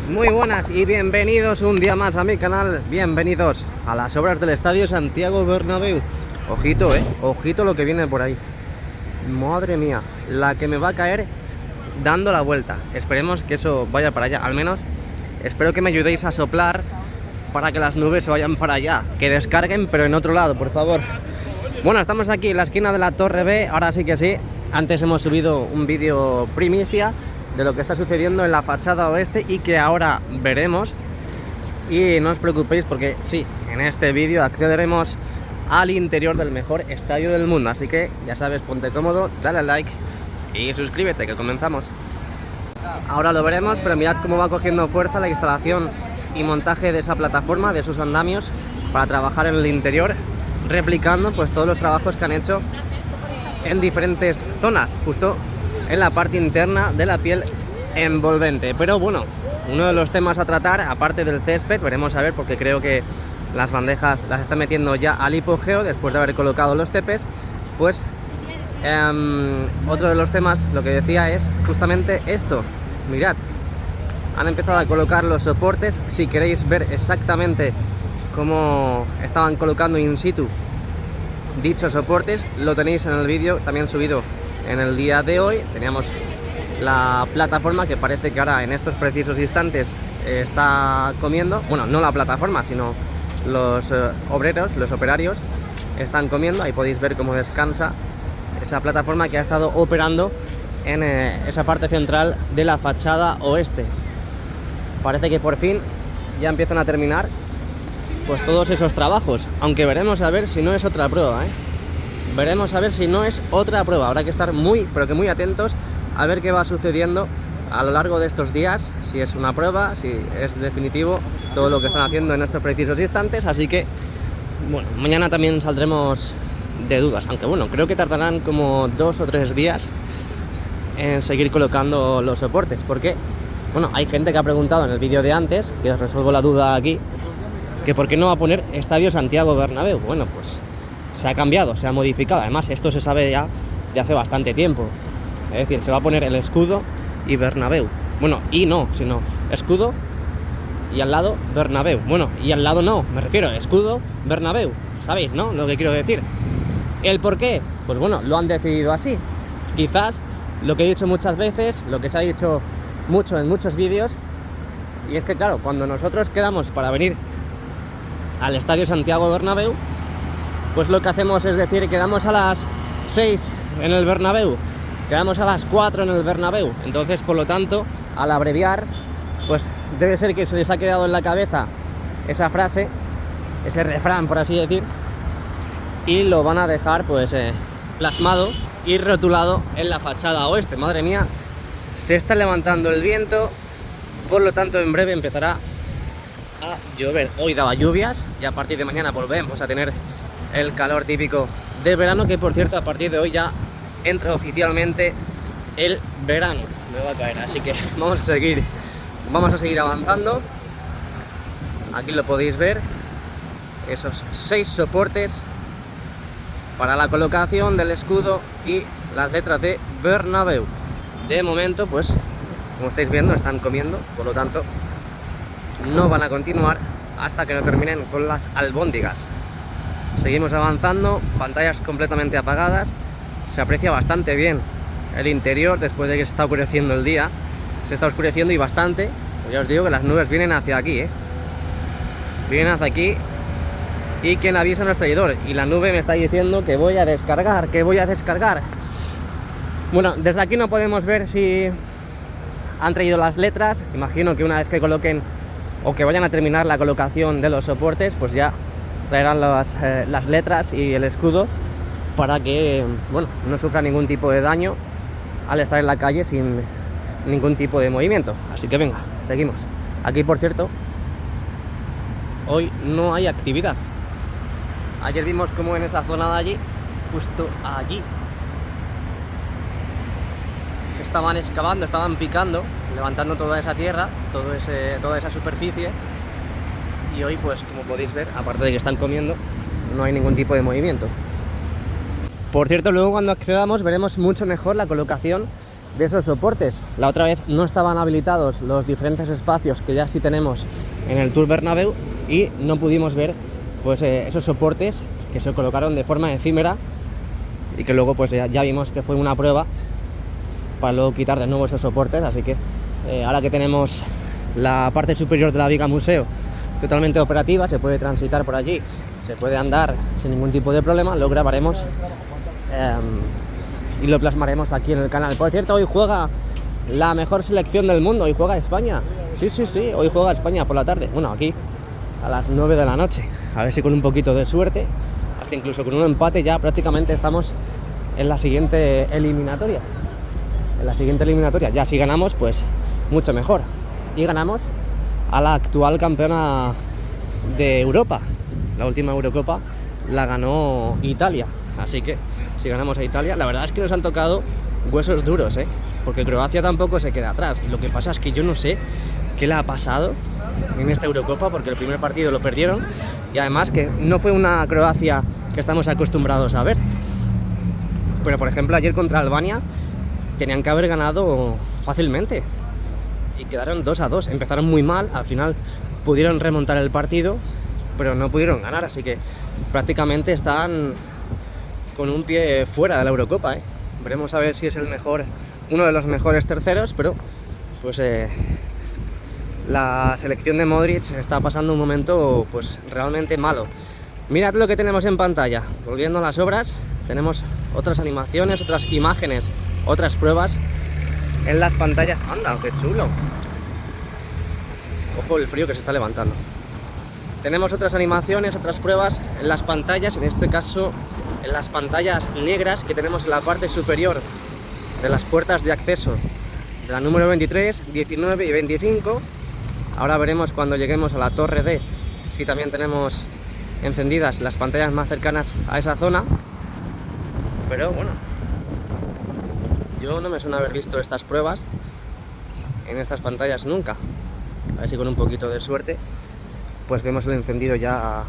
Muy buenas y bienvenidos un día más a mi canal. Bienvenidos a las obras del Estadio Santiago Bernabéu. Ojito, ojito lo que viene por ahí. Madre mía, la que me va a caer dando la vuelta. Esperemos que eso vaya para allá. Al menos espero que me ayudéis a soplar para que las nubes se vayan para allá. Que descarguen, pero en otro lado, por favor. Bueno, estamos aquí en la esquina de la Torre B. Ahora sí que sí. Antes hemos subido un vídeo primicia de lo que está sucediendo en la fachada oeste y que ahora veremos. Y no os preocupéis porque sí, en este vídeo accederemos al interior del mejor estadio del mundo. Así que ya sabes, ponte cómodo, dale al like y suscríbete, que comenzamos. Ahora lo veremos, pero mirad cómo va cogiendo fuerza la instalación y montaje de esa plataforma, de sus andamios, para trabajar en el interior, replicando pues todos los trabajos que han hecho en diferentes zonas, justo en la parte interna de la piel envolvente. Pero bueno, uno de los temas a tratar, aparte del césped, veremos a ver, porque creo que las bandejas las está metiendo ya al hipogeo después de haber colocado los tepes. Pues otro de los temas, lo que decía, es justamente esto. Mirad, han empezado a colocar los soportes. Si queréis ver exactamente cómo estaban colocando in situ dichos soportes, lo tenéis en el vídeo también subido en el día de hoy. Teníamos la plataforma que parece que ahora en estos precisos instantes está comiendo. Bueno, no la plataforma, sino los obreros, los operarios están comiendo. Ahí podéis ver cómo descansa esa plataforma que ha estado operando en esa parte central de la fachada oeste. Parece que por fin ya empiezan a terminar pues todos esos trabajos, aunque veremos a ver si no es otra prueba, Veremos a ver si no es otra prueba. Habrá que estar muy, pero que muy atentos a ver qué va sucediendo a lo largo de estos días, si es una prueba, si es definitivo todo lo que están haciendo en estos precisos instantes. Así que, bueno, mañana también saldremos de dudas, aunque bueno, creo que tardarán como 2 o 3 días en seguir colocando los soportes, porque, bueno, hay gente que ha preguntado en el vídeo de antes, que os resuelvo la duda aquí, que por qué no va a poner Estadio Santiago Bernabéu. Bueno, pues se ha cambiado, se ha modificado. Además, esto se sabe ya de hace bastante tiempo. Es decir, se va a poner el escudo y Bernabéu. Bueno, y no, sino escudo y al lado Bernabéu. Bueno, y al lado no, me refiero a escudo Bernabéu. ¿Sabéis, no? Lo que quiero decir. ¿El por qué? Pues bueno, lo han decidido así. Quizás lo que he dicho muchas veces, lo que se ha dicho mucho en muchos vídeos, y es que claro, cuando nosotros quedamos para venir al Estadio Santiago Bernabéu, pues lo que hacemos es decir, quedamos a las 6 en el Bernabéu, quedamos a las 4 en el Bernabéu. Entonces, por lo tanto, al abreviar, pues debe ser que se les ha quedado en la cabeza esa frase, ese refrán, por así decir, y lo van a dejar pues plasmado y rotulado en la fachada oeste. Madre mía, se está levantando el viento, por lo tanto en breve empezará a llover. Hoy daba lluvias y a partir de mañana volvemos a tener el calor típico de verano, que por cierto a partir de hoy ya entra oficialmente el verano. Me va a caer, así que vamos a seguir avanzando. Aquí lo podéis ver, esos 6 soportes para la colocación del escudo y las letras de Bernabéu. De momento, pues como estáis viendo, están comiendo, por lo tanto no van a continuar hasta que no terminen con las albóndigas. Seguimos avanzando, pantallas completamente apagadas. Se aprecia bastante bien el interior después de que se está oscureciendo el día. Se está oscureciendo y bastante. Pues ya os digo que las nubes vienen hacia aquí, Vienen hacia aquí. Y quien avisa no es traidor. Y la nube me está diciendo que voy a descargar, Bueno, desde aquí no podemos ver si han traído las letras. Imagino que una vez que coloquen o que vayan a terminar la colocación de los soportes, pues ya traerán las letras y el escudo para que, bueno, no sufra ningún tipo de daño al estar en la calle sin ningún tipo de movimiento. Así que venga, seguimos. Aquí, por cierto, hoy no hay actividad. Ayer vimos como en esa zona de allí, justo allí, estaban excavando, estaban picando, levantando toda esa tierra, toda esa superficie. Y hoy, pues como podéis ver, aparte de que están comiendo, no hay ningún tipo de movimiento. Por cierto, luego cuando accedamos veremos mucho mejor la colocación de esos soportes. La otra vez no estaban habilitados los diferentes espacios que ya sí tenemos en el Tour Bernabéu y no pudimos ver pues esos soportes que se colocaron de forma efímera y que luego pues ya vimos que fue una prueba para luego quitar de nuevo esos soportes. Así que ahora que tenemos la parte superior de la viga museo totalmente operativa, se puede transitar por allí, se puede andar sin ningún tipo de problema, lo grabaremos y lo plasmaremos aquí en el canal. Por cierto, hoy juega la mejor selección del mundo, hoy juega España. Sí, hoy juega España por la tarde. Bueno, aquí a las 9 de la noche. A ver si con un poquito de suerte, hasta incluso con un empate, ya prácticamente estamos en la siguiente eliminatoria. Ya si ganamos, pues mucho mejor. Y ganamos a la actual campeona de Europa. La última Eurocopa la ganó Italia. Así que si ganamos a Italia, la verdad es que nos han tocado huesos duros, porque Croacia tampoco se queda atrás. Lo que pasa es que yo no sé qué le ha pasado en esta Eurocopa, porque el primer partido lo perdieron y además que no fue una Croacia que estamos acostumbrados a ver. Pero por ejemplo ayer contra Albania tenían que haber ganado fácilmente y quedaron 2-2. Empezaron muy mal, al final pudieron remontar el partido, pero no pudieron ganar, así que prácticamente están con un pie fuera de la Eurocopa. Veremos a ver si es uno de los mejores terceros, pero pues la selección de Modric está pasando un momento pues realmente malo. Mirad lo que tenemos en pantalla. Volviendo a las obras, tenemos otras animaciones, otras imágenes, otras pruebas en las pantallas. ¡Anda, qué chulo! Ojo el frío que se está levantando. Tenemos otras animaciones, otras pruebas en las pantallas, en este caso en las pantallas negras que tenemos en la parte superior de las puertas de acceso de la número 23, 19 y 25. Ahora veremos cuando lleguemos a la torre D si también tenemos encendidas las pantallas más cercanas a esa zona. Pero bueno, yo no me suena haber visto estas pruebas en estas pantallas nunca. A ver si con un poquito de suerte pues vemos el encendido ya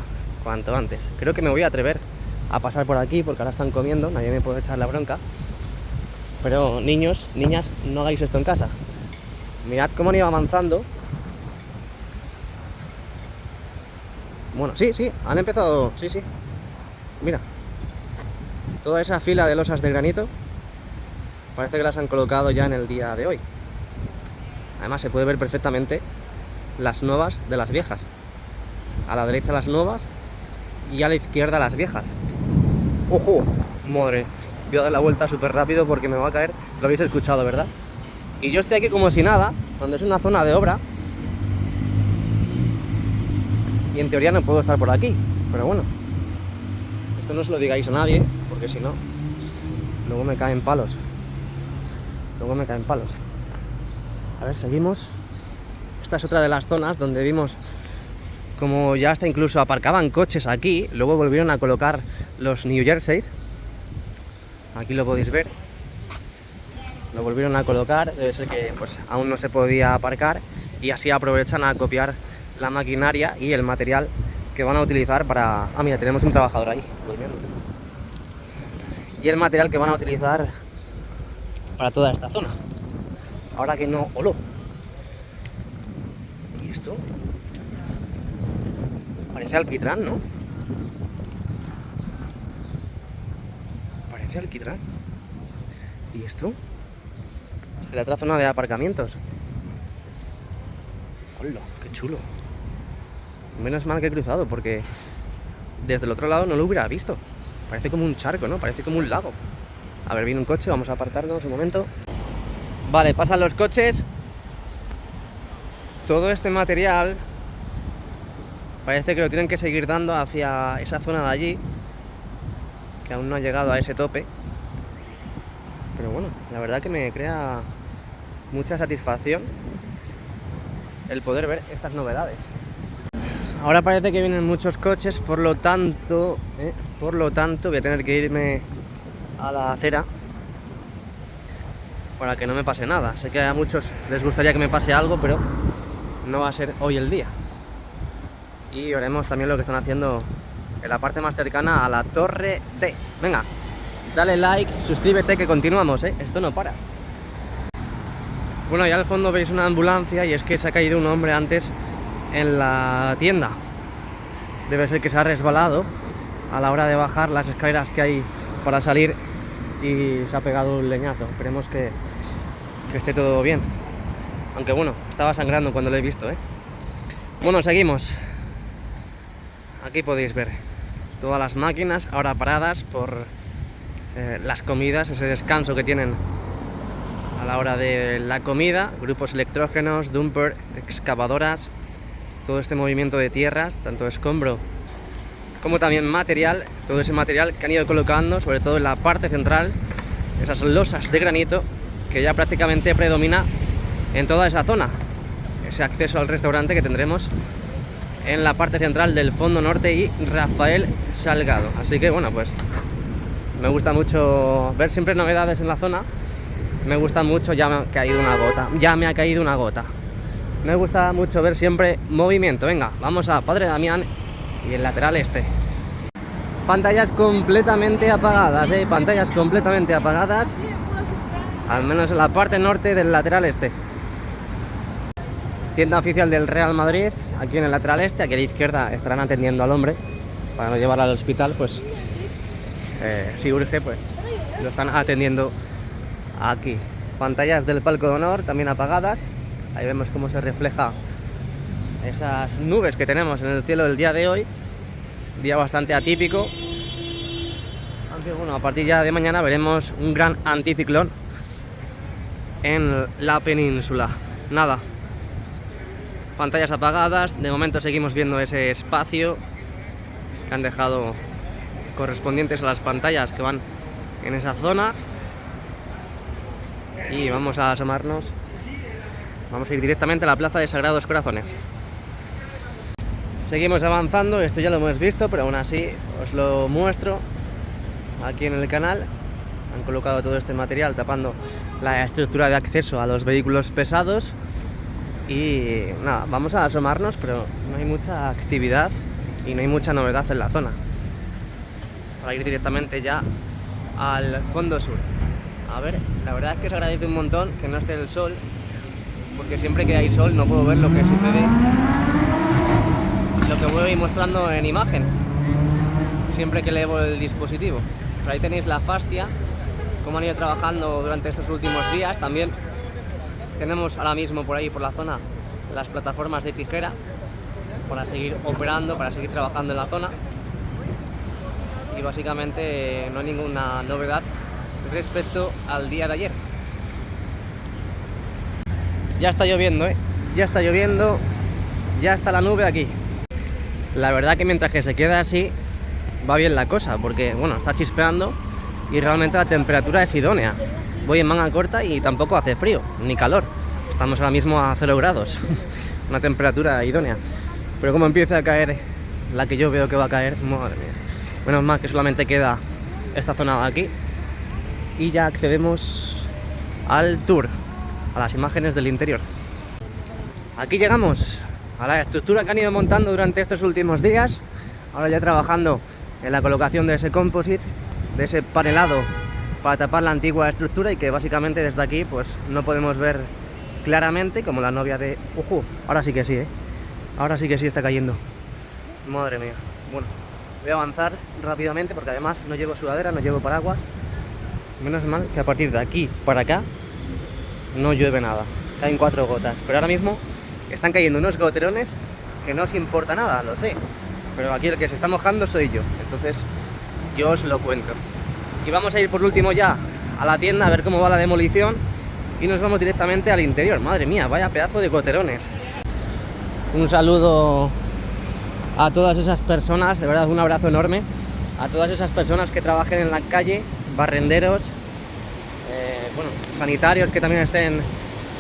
cuanto antes. Creo que me voy a atrever a pasar por aquí porque ahora están comiendo, nadie me puede echar la bronca. Pero niños, niñas, no hagáis esto en casa. Mirad cómo han ido avanzando. Bueno, sí, han empezado, sí. Mira, toda esa fila de losas de granito parece que las han colocado ya en el día de hoy. Además se puede ver perfectamente las nuevas de las viejas. A la derecha las nuevas y a la izquierda las viejas. ¡Ojo! Madre, voy a dar la vuelta súper rápido porque me va a caer. Lo habéis escuchado, ¿verdad? Y yo estoy aquí como si nada, donde es una zona de obra. Y en teoría no puedo estar por aquí. Pero bueno, esto no se lo digáis a nadie, porque si no, luego me caen palos. A ver, seguimos. Esta es otra de las zonas donde vimos como ya hasta incluso aparcaban coches aquí. Luego volvieron a colocar los New Jerseys. Aquí lo podéis ver. Lo volvieron a colocar. Debe ser que pues aún no se podía aparcar. Y así aprovechan a copiar la maquinaria y el material que van a utilizar para... Ah, mira, tenemos un trabajador ahí. Y el material que van a utilizar para toda esta zona. Ahora que no... ¡Oló! ¿Y esto? Parece alquitrán, ¿no? Parece alquitrán. ¿Y esto? Será otra zona de aparcamientos. ¡Hola! ¡Qué chulo! Menos mal que he cruzado, porque desde el otro lado no lo hubiera visto. Parece como un charco, ¿no? Parece como un lago. A ver, viene un coche, vamos a apartarnos un momento. Vale, pasan los coches. Todo este material parece que lo tienen que seguir dando hacia esa zona de allí, que aún no ha llegado a ese tope. Pero bueno, la verdad que me crea mucha satisfacción el poder ver estas novedades. Ahora parece que vienen muchos coches, por lo tanto voy a tener que irme a la acera para que no me pase nada. Sé que a muchos les gustaría que me pase algo, pero no va a ser hoy el día. Y veremos también lo que están haciendo en la parte más cercana a la torre D. Venga, dale like, suscríbete que continuamos, esto no para. Bueno, ya al fondo veis una ambulancia y es que se ha caído un hombre antes en la tienda. Debe ser que se ha resbalado a la hora de bajar las escaleras que hay para salir y se ha pegado un leñazo. Esperemos que esté todo bien. Aunque bueno, estaba sangrando cuando lo he visto, ¿eh? Bueno, seguimos. Aquí podéis ver todas las máquinas ahora paradas por las comidas, ese descanso que tienen a la hora de la comida, grupos electrógenos, dumper, excavadoras, todo este movimiento de tierras, tanto escombro como también material, todo ese material que han ido colocando, sobre todo en la parte central, esas losas de granito que ya prácticamente predomina en toda esa zona, ese acceso al restaurante que tendremos en la parte central del Fondo Norte y Rafael Salgado. Así que bueno, pues me gusta mucho ver siempre novedades en la zona. Me gusta mucho, ya me ha caído una gota. Me gusta mucho ver siempre movimiento. Venga, vamos a Padre Damián y el lateral este. Pantallas completamente apagadas, pantallas completamente apagadas, al menos en la parte norte del lateral este. Tienda oficial del Real Madrid, aquí en el lateral este. Aquí a la izquierda estarán atendiendo al hombre para no llevarlo al hospital, pues si urge, pues lo están atendiendo aquí. Pantallas del palco de honor también apagadas. Ahí vemos cómo se refleja esas nubes que tenemos en el cielo del día de hoy. Día bastante atípico. Aunque bueno, a partir ya de mañana veremos un gran anticiclón en la península. Nada. Pantallas apagadas. De momento seguimos viendo ese espacio que han dejado correspondientes a las pantallas que van en esa zona. Y vamos a asomarnos. Vamos a ir directamente a la Plaza de Sagrados Corazones. Seguimos avanzando, esto ya lo hemos visto, pero aún así os lo muestro aquí en el canal. Han colocado todo este material tapando la estructura de acceso a los vehículos pesados. Y nada, vamos a asomarnos, pero no hay mucha actividad y no hay mucha novedad en la zona. Para ir directamente ya al fondo sur. A ver, la verdad es que se agradece un montón que no esté el sol, porque siempre que hay sol no puedo ver lo que sucede, lo que voy mostrando en imagen, siempre que elevo el dispositivo. Pero ahí tenéis la fascia, cómo han ido trabajando durante estos últimos días. También tenemos ahora mismo por ahí, por la zona, las plataformas de tijera para seguir operando, para seguir trabajando en la zona. Y básicamente no hay ninguna novedad respecto al día de ayer. Ya está lloviendo, ya está lloviendo, ya está la nube aquí. La verdad que mientras que se queda así va bien la cosa, porque bueno, está chispeando y realmente la temperatura es idónea. Voy en manga corta y tampoco hace frío ni calor. Estamos ahora mismo a 0 grados, una temperatura idónea. Pero como empieza a caer la que yo veo que va a caer, madre mía. Menos mal que solamente queda esta zona de aquí y ya accedemos al tour, a las imágenes del interior. Aquí llegamos a la estructura que han ido montando durante estos últimos días. Ahora ya trabajando en la colocación de ese composite, de ese panelado para tapar la antigua estructura, y que básicamente desde aquí pues no podemos ver claramente, como la novia de... Ahora sí que sí, ahora sí que sí está cayendo. Madre mía. Bueno, voy a avanzar rápidamente porque además no llevo sudadera, no llevo paraguas. Menos mal que a partir de aquí para acá no llueve nada, caen 4 gotas, pero ahora mismo están cayendo unos goterones que no os importa nada, lo sé, pero aquí el que se está mojando soy yo, entonces yo os lo cuento. Y vamos a ir por último ya a la tienda a ver cómo va la demolición y nos vamos directamente al interior. Madre mía, vaya pedazo de goterones. Un saludo a todas esas personas, de verdad un abrazo enorme a todas esas personas que trabajen en la calle, barrenderos, bueno, sanitarios que también estén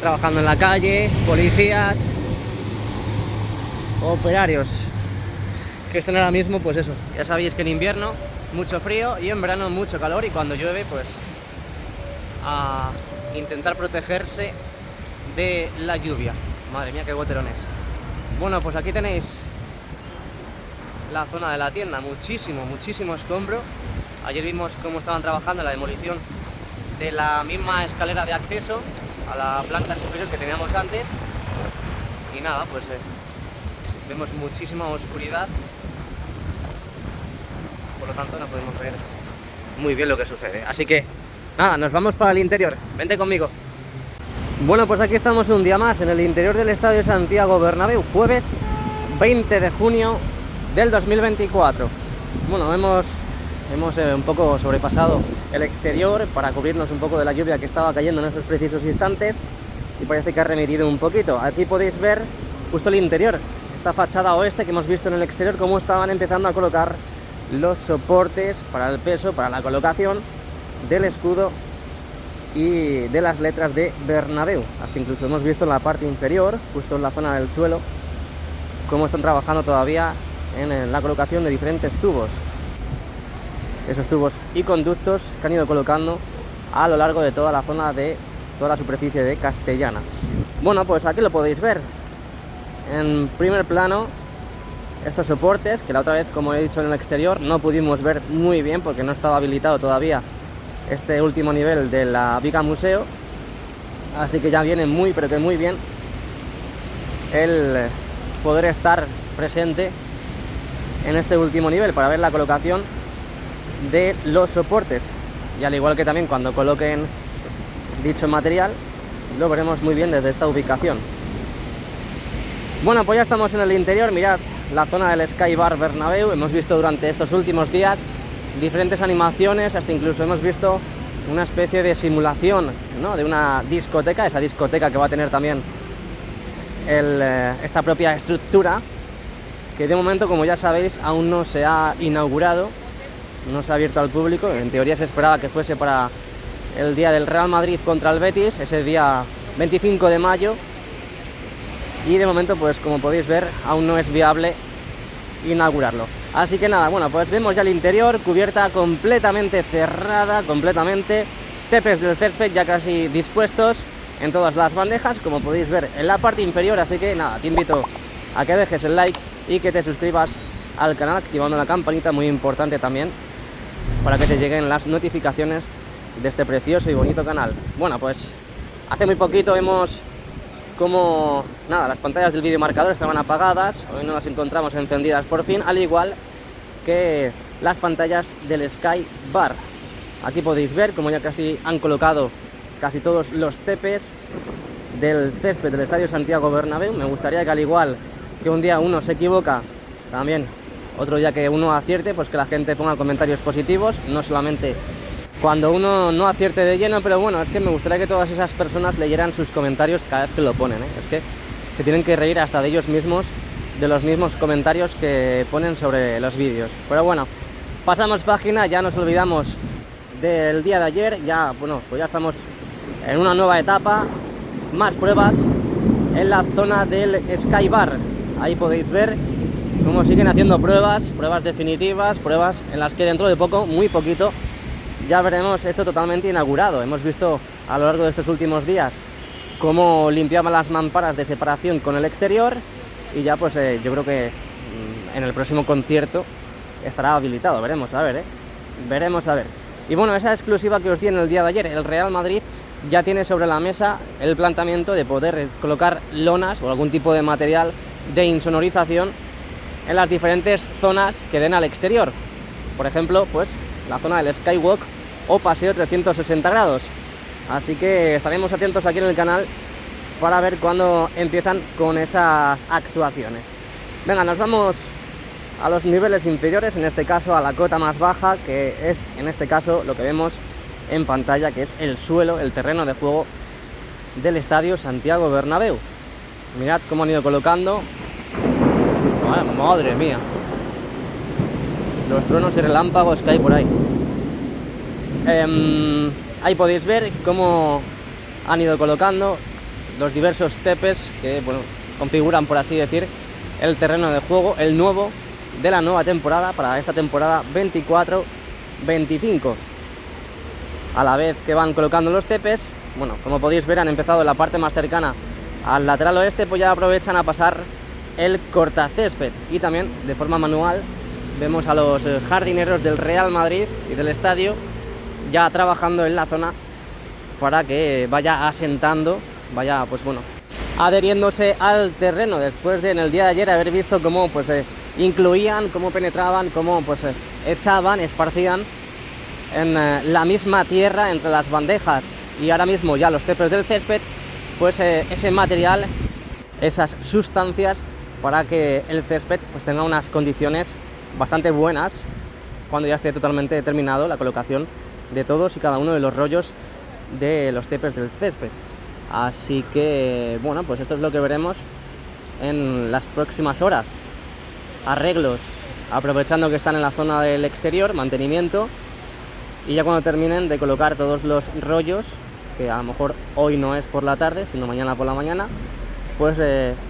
trabajando en la calle, policías, operarios que estén ahora mismo, pues eso, ya sabéis que en invierno mucho frío y en verano mucho calor, y cuando llueve pues a intentar protegerse de la lluvia. Madre mía, qué goterones. Bueno, pues aquí tenéis la zona de la tienda, muchísimo escombro. Ayer vimos cómo estaban trabajando en la demolición de la misma escalera de acceso a la planta superior que teníamos antes y nada, pues vemos muchísima oscuridad, por lo tanto no podemos ver muy bien lo que sucede. Así que nada, nos vamos para el interior, vente conmigo. Bueno, pues aquí estamos un día más en el interior del Estadio Santiago Bernabéu, jueves 20 de junio del 2024. Bueno, hemos un poco sobrepasado el exterior para cubrirnos un poco de la lluvia que estaba cayendo en esos precisos instantes y parece que ha remitido un poquito. Aquí podéis ver justo el interior, esta fachada oeste que hemos visto en el exterior, cómo estaban empezando a colocar los soportes para el peso, para la colocación del escudo y de las letras de Bernabéu. Hasta incluso hemos visto en la parte inferior, justo en la zona del suelo, cómo están trabajando todavía en la colocación de diferentes tubos. Esos tubos y conductos que han ido colocando a lo largo de toda la zona de toda la superficie de Castellana. Bueno, pues aquí lo podéis ver en primer plano, estos soportes que la otra vez, como he dicho, en el exterior no pudimos ver muy bien porque no estaba habilitado todavía este último nivel de la Viga Museo, así que ya viene muy, pero que muy bien el poder estar presente en este último nivel para ver la colocación de los soportes, y al igual que también cuando coloquen dicho material lo veremos muy bien desde esta ubicación. Bueno, pues ya estamos en el interior. Mirad la zona del Sky Bar Bernabéu. Hemos visto durante estos últimos días diferentes animaciones, hasta incluso hemos visto una especie de simulación, ¿no?, de una discoteca, esa discoteca que va a tener también esta propia estructura, que de momento, como ya sabéis, aún no se ha inaugurado, no se ha abierto al público. En teoría se esperaba que fuese para el día del Real Madrid contra el Betis, ese día 25 de mayo, y de momento, pues como podéis ver, aún no es viable inaugurarlo. Así que nada, bueno, pues vemos ya el interior, cubierta completamente cerrada, completamente, tepes del césped ya casi dispuestos en todas las bandejas, como podéis ver en la parte inferior. Así que nada, te invito a que dejes el like y que te suscribas al canal activando la campanita, muy importante también, para que te lleguen las notificaciones de este precioso y bonito canal. Bueno, pues hace muy poquito vemos como nada, las pantallas del videomarcador estaban apagadas, hoy no las encontramos encendidas por fin, al igual que las pantallas del Sky Bar. Aquí podéis ver como ya casi han colocado casi todos los tepes del césped del Estadio Santiago Bernabéu. Me gustaría que, al igual que un día uno se equivoca, también otro día que uno acierte, pues que la gente ponga comentarios positivos, no solamente cuando uno no acierte de lleno. Pero bueno, es que me gustaría que todas esas personas leyeran sus comentarios cada vez que lo ponen, ¿eh? Es que se tienen que reír hasta de ellos mismos, de los mismos comentarios que ponen sobre los vídeos. Pero bueno, pasamos página, ya nos olvidamos del día de ayer, ya, bueno, pues ya estamos en una nueva etapa, más pruebas en la zona del Sky Bar. Ahí podéis ver cómo siguen haciendo pruebas definitivas, pruebas en las que dentro de poco, muy poquito, ya veremos esto totalmente inaugurado. Hemos visto a lo largo de estos últimos días cómo limpiaban las mamparas de separación con el exterior, y ya pues yo creo que en el próximo concierto estará habilitado. Veremos a ver, veremos a ver. Y bueno, esa exclusiva que os di en el día de ayer, el Real Madrid ya tiene sobre la mesa el planteamiento de poder colocar lonas o algún tipo de material de insonorización en las diferentes zonas que den al exterior. Por ejemplo, pues la zona del Skywalk o paseo 360 grados. Así que estaremos atentos aquí en el canal para ver cuándo empiezan con esas actuaciones. Venga, nos vamos a los niveles inferiores, en este caso a la cota más baja, que es en este caso lo que vemos en pantalla, que es el suelo, el terreno de juego del Estadio Santiago Bernabéu. Mirad cómo han ido colocando. Madre mía, los truenos y relámpagos que hay por ahí. Ahí podéis ver cómo han ido colocando los diversos tepes que, bueno, configuran, por así decir, el terreno de juego, el nuevo de la nueva temporada, para esta temporada 24-25. A la vez que van colocando los tepes, bueno, como podéis ver, han empezado en la parte más cercana al lateral oeste, pues ya aprovechan a pasar el cortacésped, y también de forma manual vemos a los jardineros del Real Madrid y del estadio ya trabajando en la zona para que vaya asentando, vaya pues bueno, adheriéndose al terreno, después de en el día de ayer haber visto cómo pues incluían, cómo penetraban, cómo pues echaban, esparcían en la misma tierra entre las bandejas y ahora mismo ya los tepes del césped, pues ese material, esas sustancias para que el césped pues tenga unas condiciones bastante buenas cuando ya esté totalmente terminado la colocación de todos y cada uno de los rollos de los tepes del césped. Así que bueno, pues esto es lo que veremos en las próximas horas. Arreglos, aprovechando que están en la zona del exterior, mantenimiento, y ya cuando terminen de colocar todos los rollos, que a lo mejor hoy no es por la tarde, sino mañana por la mañana, pues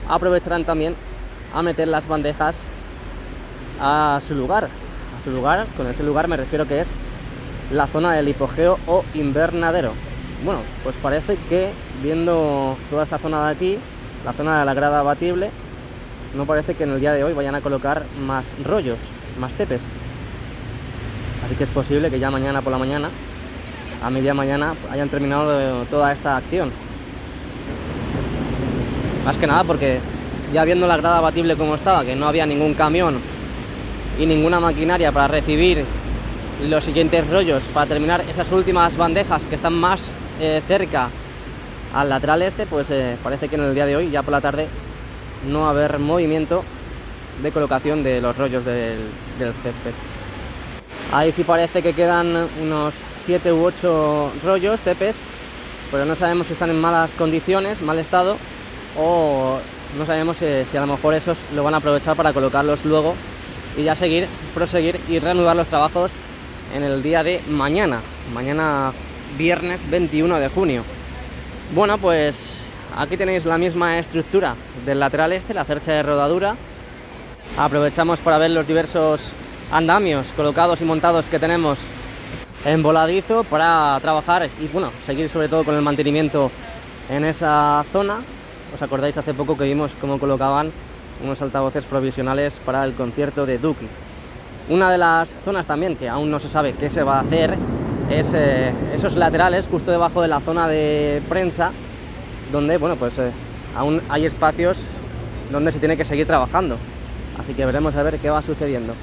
aprovecharán también a meter las bandejas a su lugar. Con ese lugar me refiero que es la zona del hipogeo o invernadero. Bueno, pues parece que viendo toda esta zona de aquí, la zona de la grada abatible, no parece que en el día de hoy vayan a colocar más rollos, más tepes. Así que es posible que ya mañana por la mañana, a media mañana, hayan terminado toda esta acción. Más que nada porque ya viendo la grada abatible como estaba, que no había ningún camión y ninguna maquinaria para recibir los siguientes rollos, para terminar esas últimas bandejas que están más cerca al lateral este, pues parece que en el día de hoy, ya por la tarde, no va a haber movimiento de colocación de los rollos del césped. Ahí sí parece que quedan unos 7 u 8 rollos, tepes, pero no sabemos si están en malas condiciones, mal estado, o no sabemos si a lo mejor esos lo van a aprovechar para colocarlos luego y ya proseguir y reanudar los trabajos en el día de mañana viernes 21 de junio. Bueno, pues aquí tenéis la misma estructura del lateral este, la cercha de rodadura. Aprovechamos para ver los diversos andamios colocados y montados que tenemos en voladizo para trabajar y bueno, seguir sobre todo con el mantenimiento en esa zona. ¿Os acordáis hace poco que vimos cómo colocaban unos altavoces provisionales para el concierto de Duki? Una de las zonas también que aún no se sabe qué se va a hacer es esos laterales justo debajo de la zona de prensa, donde bueno, pues aún hay espacios donde se tiene que seguir trabajando. Así que veremos a ver qué va sucediendo.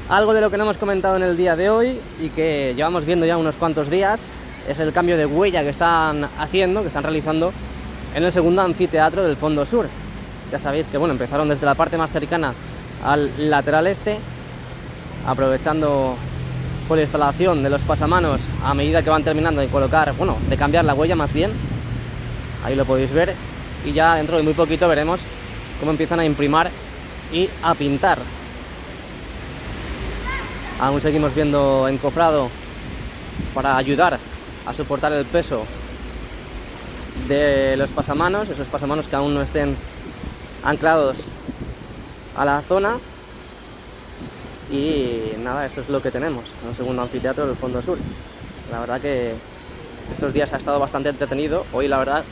Algo de lo que no hemos comentado en el día de hoy y que llevamos viendo ya unos cuantos días es el cambio de huella que están realizando en el segundo anfiteatro del fondo sur. Ya sabéis que bueno, empezaron desde la parte más cercana al lateral este, aprovechando por la instalación de los pasamanos a medida que van terminando de colocar, bueno, de cambiar la huella más bien. Ahí lo podéis ver y ya dentro de muy poquito veremos cómo empiezan a imprimar y a pintar. Aún seguimos viendo encofrado para ayudar a soportar el peso de los pasamanos, esos pasamanos que aún no estén anclados a la zona. Y nada, esto es lo que tenemos en el segundo anfiteatro del fondo sur. La verdad que estos días ha estado bastante entretenido. Hoy la verdad,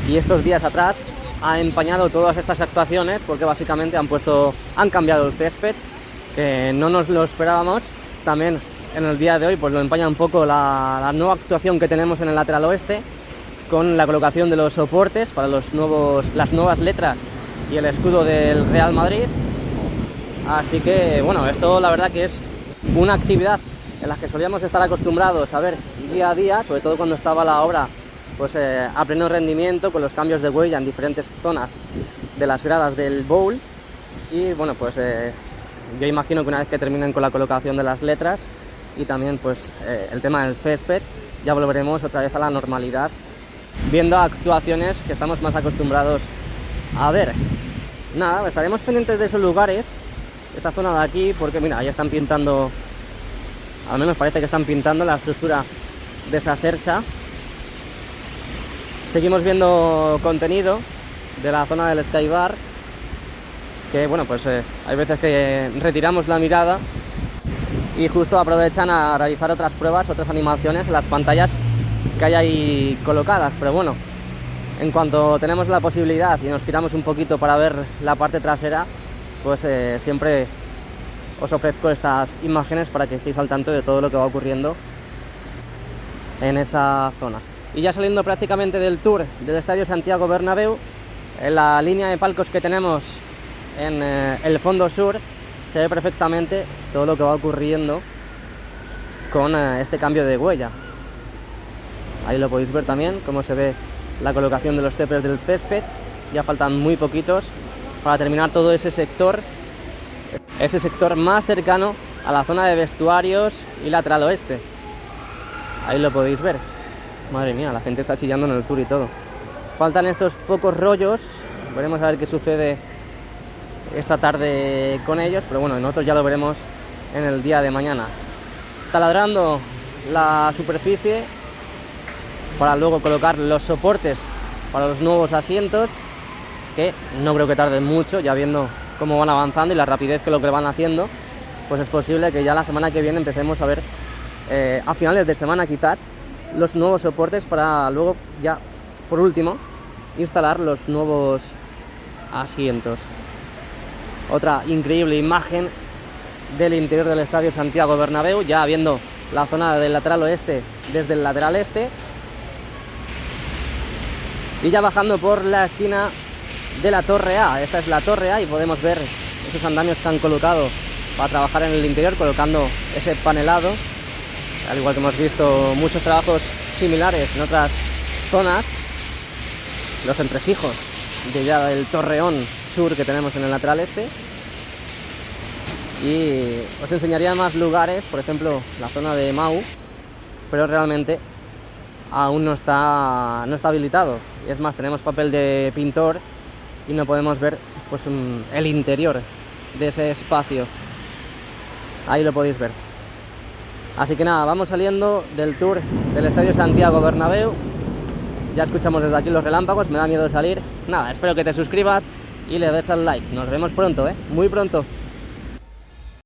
y estos días atrás, ha empañado todas estas actuaciones porque básicamente han cambiado el césped, que no nos lo esperábamos. También en el día de hoy pues lo empaña un poco la nueva actuación que tenemos en el lateral oeste, con la colocación de los soportes para las nuevas letras y el escudo del Real Madrid. Así que bueno, esto la verdad que es una actividad en la que solíamos estar acostumbrados a ver día a día, sobre todo cuando estaba la obra pues a pleno rendimiento, con los cambios de huella en diferentes zonas de las gradas del bowl. Y bueno, pues yo imagino que una vez que terminen con la colocación de las letras y también pues el tema del césped, ya volveremos otra vez a la normalidad, viendo actuaciones que estamos más acostumbrados a ver. Nada, estaremos pendientes de esos lugares, esta zona de aquí, porque mira, ya están pintando, al menos parece que están pintando la estructura de esa cercha. Seguimos viendo contenido de la zona del Skybar, que bueno, pues hay veces que retiramos la mirada y justo aprovechan a realizar otras pruebas, otras animaciones en las pantallas que hay ahí colocadas. Pero bueno, en cuanto tenemos la posibilidad y nos tiramos un poquito para ver la parte trasera, pues siempre os ofrezco estas imágenes para que estéis al tanto de todo lo que va ocurriendo en esa zona. Y ya saliendo prácticamente del tour del Estadio Santiago Bernabéu, en la línea de palcos que tenemos en el fondo sur, se ve perfectamente todo lo que va ocurriendo con este cambio de huella. Ahí lo podéis ver también, cómo se ve la colocación de los tepes del césped. Ya faltan muy poquitos para terminar todo ese sector más cercano a la zona de vestuarios y lateral oeste. Ahí lo podéis ver. Madre mía, la gente está chillando en el tour y todo. Faltan estos pocos rollos, veremos a ver qué sucede esta tarde con ellos, pero bueno, nosotros ya lo veremos en el día de mañana. Taladrando la superficie para luego colocar los soportes para los nuevos asientos, que no creo que tarden mucho, ya viendo cómo van avanzando y la rapidez que lo que van haciendo, pues es posible que ya la semana que viene empecemos a ver, a finales de semana quizás, los nuevos soportes para luego ya, por último, instalar los nuevos asientos. Otra increíble imagen del interior del Estadio Santiago Bernabéu, ya viendo la zona del lateral oeste desde el lateral este, y ya bajando por la esquina de la Torre A. Esta es la Torre A y podemos ver esos andamios que han colocado para trabajar en el interior, colocando ese panelado, al igual que hemos visto muchos trabajos similares en otras zonas, los entresijos de ya del Torreón Sur que tenemos en el lateral este. Y os enseñaría más lugares, por ejemplo la zona de Mau, pero realmente aún no está habilitado. Y es más, tenemos papel de pintor y no podemos ver pues el interior de ese espacio. Ahí lo podéis ver. Así que nada, vamos saliendo del tour del Estadio Santiago Bernabéu. Ya escuchamos desde aquí los relámpagos, me da miedo salir. Nada, espero que te suscribas y le des al like. Nos vemos pronto, muy pronto.